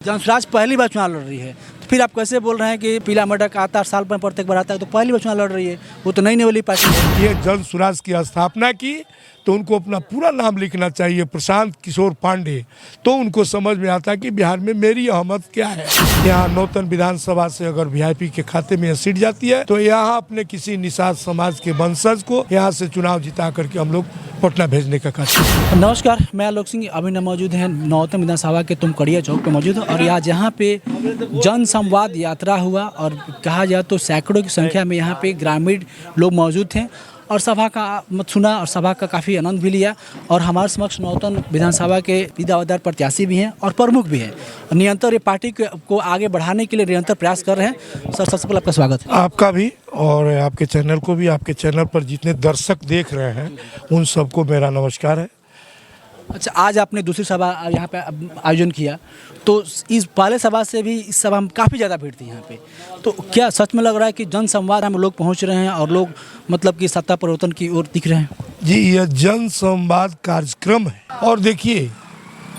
जनसुराज पहली बार चुनाव लड़ रही है, तो फिर आप कैसे बोल रहे हैं कि पीला मटक आता है साल पर प्रत्येक बार आता है, तो पहली बार चुनाव लड़ रही है, वो तो नई वाली पार्टी है। ये जनसुराज की स्थापना की तो उनको अपना पूरा नाम लिखना चाहिए, प्रशांत किशोर पांडे, तो उनको समझ में आता है कि बिहार में मेरी अहमत क्या है। यहाँ नौतन विधानसभा से अगर वीआईपी के खाते में सीट जाती है तो यहाँ अपने किसी निषाद समाज के वंशज को यहाँ से चुनाव जिता करके हम लोग पटना भेजने का कार्य। नमस्कार, मैं आलोक सिंह अभी मौजूद हैं नौतन विधानसभा के तुमकड़िया चौक पे मौजूद है और यहाँ जहाँ पे जन संवाद यात्रा हुआ और कहा जाए तो सैकड़ों की संख्या में यहाँ पे ग्रामीण लोग मौजूद थे और सभा का मत सुना और सभा का काफ़ी आनंद भी लिया। और हमारे समक्ष नौतन विधानसभा के दावेदार प्रत्याशी भी हैं और प्रमुख भी हैं, निरंतर ये पार्टी को आगे बढ़ाने के लिए निरंतर प्रयास कर रहे हैं। सर, सबसे पहले आपका स्वागत है। आपका भी और आपके चैनल को भी, आपके चैनल पर जितने दर्शक देख रहे हैं उन सबको मेरा नमस्कार है। अच्छा, आज आपने दूसरी सभा यहाँ पे आयोजन किया, तो इस पहले सभा से भी इस सभा में काफ़ी ज़्यादा भीड़ थी यहाँ पे, तो क्या सच में लग रहा है कि जन संवाद में लोग पहुँच रहे हैं और लोग मतलब कि सत्ता परिवर्तन की ओर दिख रहे हैं? जी, यह जन संवाद कार्यक्रम है और देखिए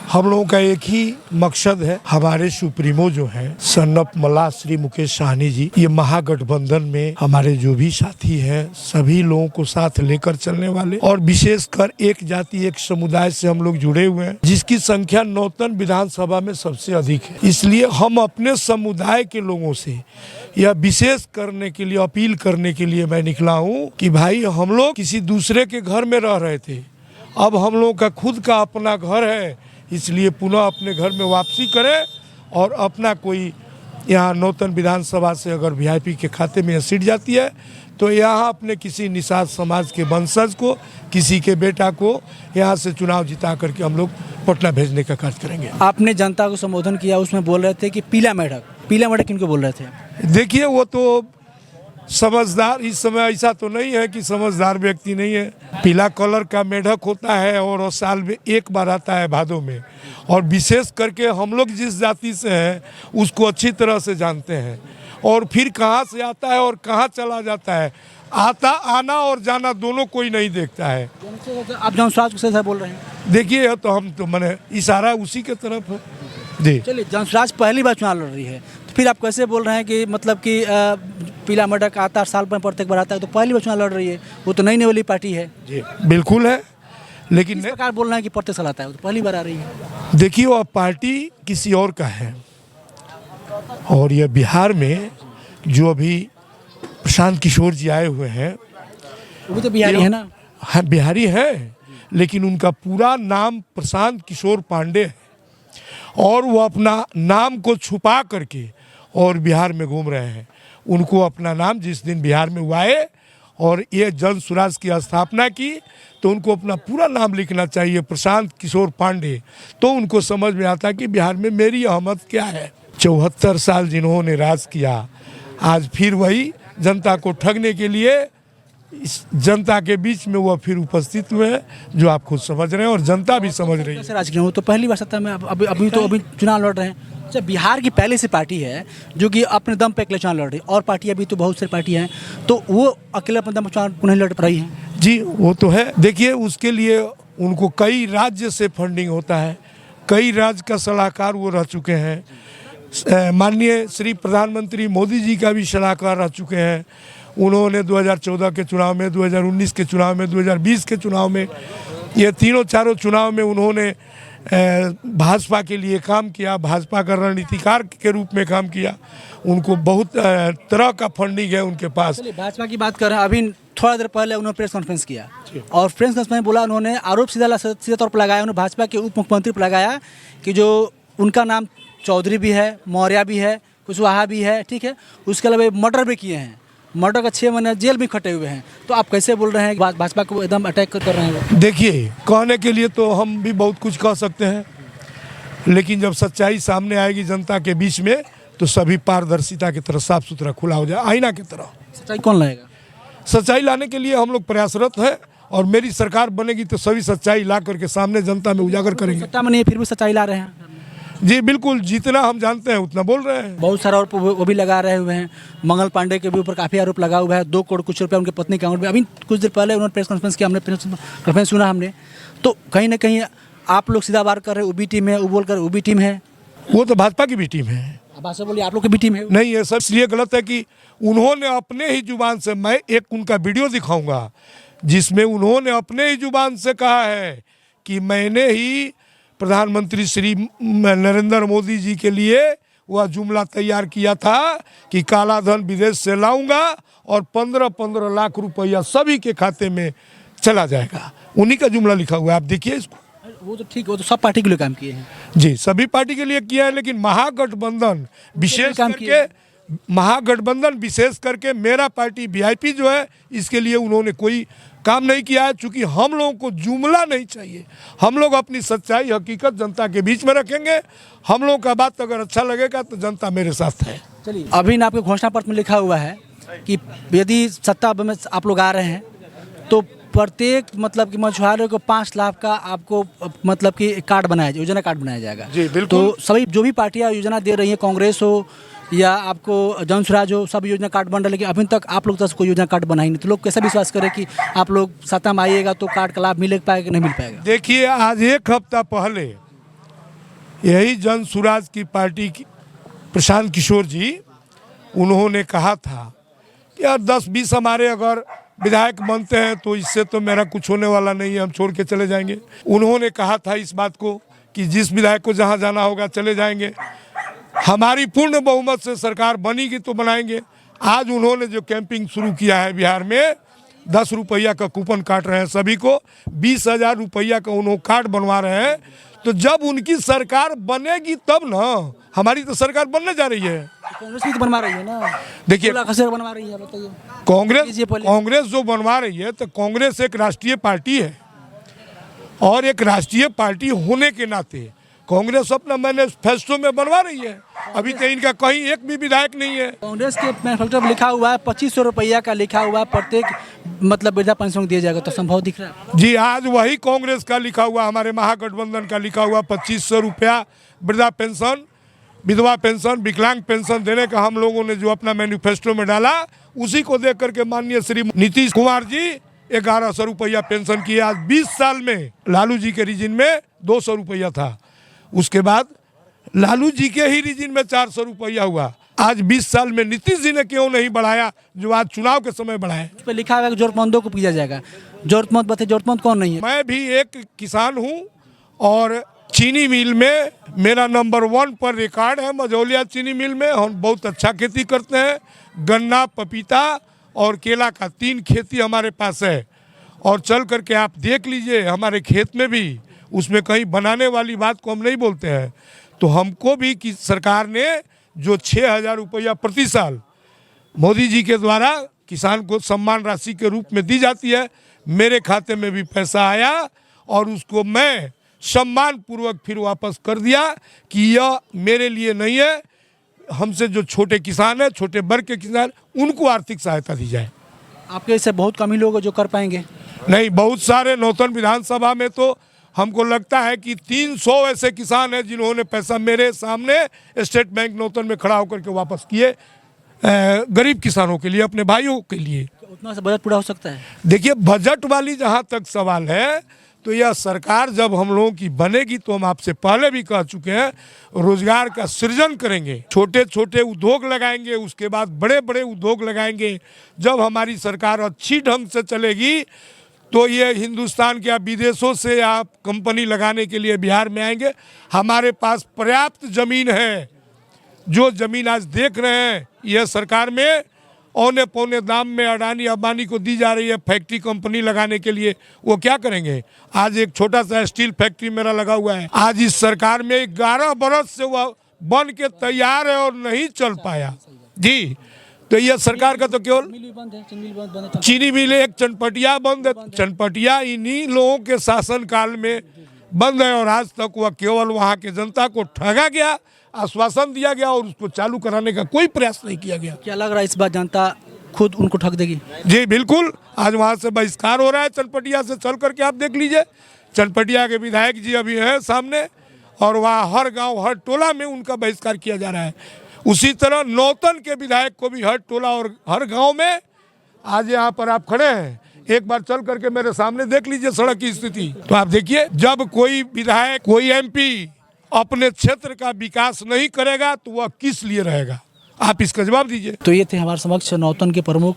हम लोगों का एक ही मकसद है। हमारे सुप्रीमो जो हैं सन्नप मल्लाह श्री मुकेश साहनी जी, ये महागठबंधन में हमारे जो भी साथी हैं सभी लोगों को साथ लेकर चलने वाले, और विशेषकर एक जाति एक समुदाय से हम लोग जुड़े हुए हैं जिसकी संख्या नौतन विधानसभा में सबसे अधिक है। इसलिए हम अपने समुदाय के लोगों से यह विशेष करने के लिए, अपील करने के लिए मैं निकला हूँ कि भाई हम लोग किसी दूसरे के घर में रह रहे थे, अब हम लोगों का खुद का अपना घर है, इसलिए पुनः अपने घर में वापसी करें और अपना कोई यहाँ नौतन विधानसभा से अगर वीआईपी के खाते में सीट जाती है तो यहाँ अपने किसी निषाद समाज के वंशज को, किसी के बेटा को यहाँ से चुनाव जिता करके हम लोग पटना भेजने का कार्य करेंगे। आपने जनता को संबोधन किया, उसमें बोल रहे थे कि पीला मेढक किनको बोल रहे थे? देखिए, वो तो समझदार, इस समय ऐसा तो नहीं है कि समझदार व्यक्ति नहीं है। पीला कलर का मेढक होता है और साल में एक बार आता है भादों में, और विशेष करके हम लोग जिस जाति से हैं उसको अच्छी तरह से जानते हैं, और फिर कहाँ से आता है और कहाँ चला जाता है, आना और जाना दोनों कोई नहीं देखता है। आप जनसुराज से बोल रहे हैं? देखिए, तो हम तो मैंने इशारा उसी के तरफ है जी। चलिए, जनसुराज पहली बार चुनाव लड़ रही है, तो फिर आप कैसे बोल रहे हैं कि मतलब कि पीला मटक आता है साल पर प्रत्येक बार आता है, तो पहली बार चुनाव लड़ रही है, वो तो नई वाली पार्टी है? जी बिल्कुल है, लेकिन इस प्रकार बोल रहे हैं कि प्रत्येक साल आता है, वो तो पहली बार आ रही है। देखिए, वह पार्टी किसी और का है और यह बिहार में जो अभी प्रशांत किशोर जी आए हुए हैं वो तो बिहारी है ना? हाँ, बिहारी है, लेकिन उनका पूरा नाम प्रशांत किशोर पांडे है और वो अपना नाम को छुपा करके और बिहार में घूम रहे हैं। उनको अपना नाम जिस दिन बिहार में हुआ है और ये जनसुराज की स्थापना की तो उनको अपना पूरा नाम लिखना चाहिए, प्रशांत किशोर पांडे, तो उनको समझ में आता है कि बिहार में मेरी अहमत क्या है। 74 साल जिन्होंने राज किया, आज फिर वही जनता को ठगने के लिए इस जनता के बीच में वो फिर उपस्थित हुए हैं, जो आप खुद समझ रहे हैं और जनता भी समझ रही है। राजकीय हो तो पहली बार सत्ता में अभी चुनाव लड़ रहे हैं। अच्छा, बिहार की पहले से पार्टी है जो कि अपने दम पे अकेले चुनाव लड़ रही है, और पार्टी अभी तो बहुत सारी पार्टियां हैं, तो वो अकेले अपने दम पर चुनाव पुनः लड़ रही हैं? जी, वो तो है। देखिए, उसके लिए उनको कई राज्य से फंडिंग होता है, कई राज्य का सलाहकार वो रह चुके हैं। माननीय श्री प्रधानमंत्री मोदी जी का भी सलाहकार रह चुके हैं। उन्होंने 2014 के चुनाव में, 2019 के चुनाव में, 2020 के चुनाव में, ये तीनों चारों चुनाव में उन्होंने भाजपा के लिए काम किया, भाजपा का रणनीतिकार के रूप में काम किया। उनको बहुत तरह का फंडिंग है उनके पास। भाजपा की बात कर रहे हैं, अभी थोड़ा देर पहले उन्होंने प्रेस कॉन्फ्रेंस किया और प्रेस कॉन्फ्रेंस में बोला, उन्होंने आरोप सीधा तौर पर लगाया, उन्होंने भाजपा के उप मुख्यमंत्री पर लगाया कि जो उनका नाम चौधरी भी है, मौर्य भी है, कुशवाहा भी है, ठीक है, उसके अलावा मर्डर भी किए हैं, मर्डर का 6 महीने जेल भी खटे हुए हैं, तो आप कैसे बोल रहे हैं कि भाजपा को एकदम अटैक कर रहे हैं? देखिए, कहने के लिए तो हम भी बहुत कुछ कह सकते हैं, लेकिन जब सच्चाई सामने आएगी जनता के बीच में तो सभी पारदर्शिता की तरह साफ सुथरा खुला हो जाए, आईना की तरह। सच्चाई कौन लाएगा? सच्चाई लाने के लिए हम लोग प्रयासरत है, और मेरी सरकार बनेगी तो सभी सच्चाई ला करके सामने जनता में उजागर करेंगे। सत्ता में नहीं, फिर भी सच्चाई ला रहे हैं? जी बिल्कुल, जितना हम जानते हैं उतना बोल रहे हैं। बहुत सारा आरोप वो भी लगा रहे हुए हैं, मंगल पांडे के भी ऊपर काफ़ी आरोप लगा हुआ है, 2 करोड़ कुछ रुपया उनके पत्नी के अकाउंट में। अभी कुछ देर पहले उन्होंने प्रेस कॉन्फ्रेंस किया, हमने प्रेस कॉन्फ्रेंस सुना हमने, तो कहीं ना कहीं आप लोग सीधा वार कर रहे हैं, उबी टीम है, वो बोल कर उबी टीम है। वो तो भाजपा की भी टीम है। अब आप बोलिए आप लोग की भी टीम है। नहीं, ये सब इसलिए गलत है कि उन्होंने अपने ही जुबान से, मैं एक उनका वीडियो दिखाऊंगा जिसमें उन्होंने अपने ही जुबान से कहा है कि मैंने ही प्रधानमंत्री श्री नरेंद्र मोदी जी के लिए वह जुमला तैयार किया था कि काला धन विदेश से लाऊंगा और 15-15 लाख रुपया सभी के खाते में चला जाएगा। उन्हीं का जुमला लिखा हुआ है, आप देखिए इसको। वो तो ठीक, वो तो सब पार्टी के लिए काम किए हैं। जी, सभी पार्टी के लिए किया है, लेकिन महागठबंधन विशेष काम करके, महागठबंधन विशेष करके मेरा पार्टी वीआईपी जो है, इसके लिए उन्होंने कोई काम नहीं किया है। चूंकि हम लोगों को जुमला नहीं चाहिए, हम लोग अपनी सच्चाई हकीकत जनता के बीच में रखेंगे। हम लोगों का बात अगर अच्छा लगेगा तो जनता मेरे साथ है। चलिए, अभी ना आपके घोषणा पत्र में लिखा हुआ है कि यदि सत्ता में आप लोग आ रहे हैं तो प्रत्येक मतलब कि मछुआरों को 5 लाख का आपको मतलब कि कार्ड बनाया, योजना कार्ड बनाया जाएगा। जी बिल्कुल। तो सभी जो भी पार्टियां योजना दे रही हैं, कांग्रेस हो या आपको जन स्वराज हो, सब योजना कार्ड बन रहे, लेकिन अभी तक आप लोग तो कोई योजना कार्ड बना ही नहीं। तो लोग कैसे विश्वास करें कि आप लोग सत्ता में आइएगा तो कार्ड का लाभ मिल पाएगा कि नहीं मिल पाएगा? देखिए, आज 1 हफ्ता पहले यही जन स्वराज की पार्टी की प्रशांत किशोर जी, उन्होंने कहा था कि यार 10-20 हमारे अगर विधायक बनते हैं तो इससे तो मेरा कुछ होने वाला नहीं है, हम छोड़ के चले जाएंगे। उन्होंने कहा था इस बात को कि जिस विधायक को जहां जाना होगा चले जाएंगे, हमारी पूर्ण बहुमत से सरकार बनेगी तो बनाएंगे। आज उन्होंने जो कैंपिंग शुरू किया है बिहार में, 10 रुपया का कूपन काट रहे हैं सभी को, 20,000 रुपया का उन्होंने कार्ड बनवा रहे हैं। तो जब उनकी सरकार बनेगी तब ना, हमारी तो सरकार बनने जा रही है। कांग्रेस भी तो बनवा रही है ना, देखिए बनवा रही है, बताइए। कांग्रेस जो बनवा रही है, तो कांग्रेस एक राष्ट्रीय पार्टी है और एक राष्ट्रीय पार्टी होने के नाते कांग्रेस अपना मैनिफेस्टो में बनवा रही है। अभी तो इनका कहीं एक भी विधायक नहीं है। कांग्रेस के मैनिफेस्टो में लिखा हुआ है 2500 रुपया का लिखा हुआ है, प्रत्येक मतलब वृद्धा पेंशन दिया जाएगा, तो संभव दिख रहा है? जी, आज वही कांग्रेस का लिखा हुआ, हमारे महागठबंधन का लिखा हुआ 2500 रुपया वृद्धा पेंशन, विधवा पेंशन, विकलांग पेंशन देने का हम लोगों ने जो अपना मैनिफेस्टो में डाला, उसी को देख करके माननीय श्री नीतीश कुमार जी 1100 रुपया पेंशन किए। आज 20 साल में लालू जी के रीजन में 200 रुपया था, उसके बाद लालू जी के ही रीजन में 400 रुपया हुआ। आज 20 साल में नीतीश जी ने क्यों नहीं बढ़ाया, जो आज चुनाव के समय बढ़ाया? उस पर लिखा हुआ है कि जरूरतमंदों को किया जाएगा। जरूरतमंद बताइए, जरूरतमंद कौन नहीं है? मैं भी एक किसान हूँ और चीनी मिल में मेरा नंबर 1 पर रिकॉर्ड है। मझौलिया चीनी मिल में हम बहुत अच्छा खेती करते हैं। गन्ना, पपीता और केला का 3 खेती हमारे पास है। और चल करके आप देख लीजिए हमारे खेत में भी, उसमें कहीं बनाने वाली बात को हम नहीं बोलते हैं। तो हमको भी कि सरकार ने जो 6,000 रुपया प्रति साल मोदी जी के द्वारा किसान को सम्मान राशि के रूप में दी जाती है, मेरे खाते में भी पैसा आया और उसको मैं सम्मान पूर्वक फिर वापस कर दिया कि यह मेरे लिए नहीं है, हमसे जो छोटे किसान हैं, छोटे वर्ग के किसान, उनको आर्थिक सहायता दी जाए। आपके ऐसे बहुत कम ही लोग हैं जो कर पाएंगे? नहीं, बहुत सारे नौतन विधानसभा में तो हमको लगता है कि 300 ऐसे किसान हैं जिन्होंने पैसा मेरे सामने स्टेट बैंक नौतन में खड़ा होकर के वापस किए, गरीब किसानों के लिए, अपने भाइयों के लिए। उतना से बजट पूरा हो सकता है? देखिए, बजट वाली जहाँ तक सवाल है, तो यह सरकार जब हम लोगों की बनेगी तो हम आपसे पहले भी कह चुके हैं, रोजगार का सृजन करेंगे, छोटे छोटे उद्योग लगाएंगे, उसके बाद बड़े बड़े उद्योग लगाएंगे। जब हमारी सरकार अच्छी ढंग से चलेगी तो ये हिंदुस्तान के या विदेशों से आप कंपनी लगाने के लिए बिहार में आएंगे। हमारे पास पर्याप्त ज़मीन है। जो ज़मीन आज देख रहे हैं यह सरकार में औने पौने दाम में अडानी अंबानी को दी जा रही है फैक्ट्री कंपनी लगाने के लिए, वो क्या करेंगे? आज एक छोटा सा स्टील फैक्ट्री मेरा लगा हुआ है, आज इस सरकार में 11 बरस से वह बन के तैयार है और नहीं चल पाया। जी, तो यह सरकार का तो केवल चीनी मिल एक चनपटिया बंद है। चनपटिया इन्हीं लोगों के शासन काल में बंद है और आज तक वह केवल वहाँ के जनता को ठगा गया, आश्वासन दिया गया और उसको चालू कराने का कोई प्रयास नहीं किया गया। क्या लग रहा है इस बार जनता खुद उनको ठग देगी? जी बिल्कुल, आज वहाँ से बहिष्कार हो रहा है चनपटिया से, चल करके आप देख लीजिए। चनपटिया के विधायक जी अभी हैं सामने और वहाँ हर गांव हर टोला में उनका बहिष्कार किया जा रहा है। उसी तरह नौतन के विधायक को भी हर टोला और हर गांव में, आज यहाँ पर आप खड़े हैं, एक बार चल करके मेरे सामने देख लीजिए सड़क की स्थिति। तो आप देखिए, जब कोई विधायक, कोई एमपी अपने क्षेत्र का विकास नहीं करेगा तो वह किस लिए रहेगा? आप इसका जवाब दीजिए। तो ये थे हमारे समक्ष नौतन के प्रमुख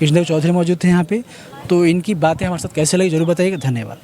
कृष्णदेव चौधरी मौजूद थे यहाँ पे। तो इनकी बातें हमारे साथ कैसे लगी जरूर बताइएगा। धन्यवाद।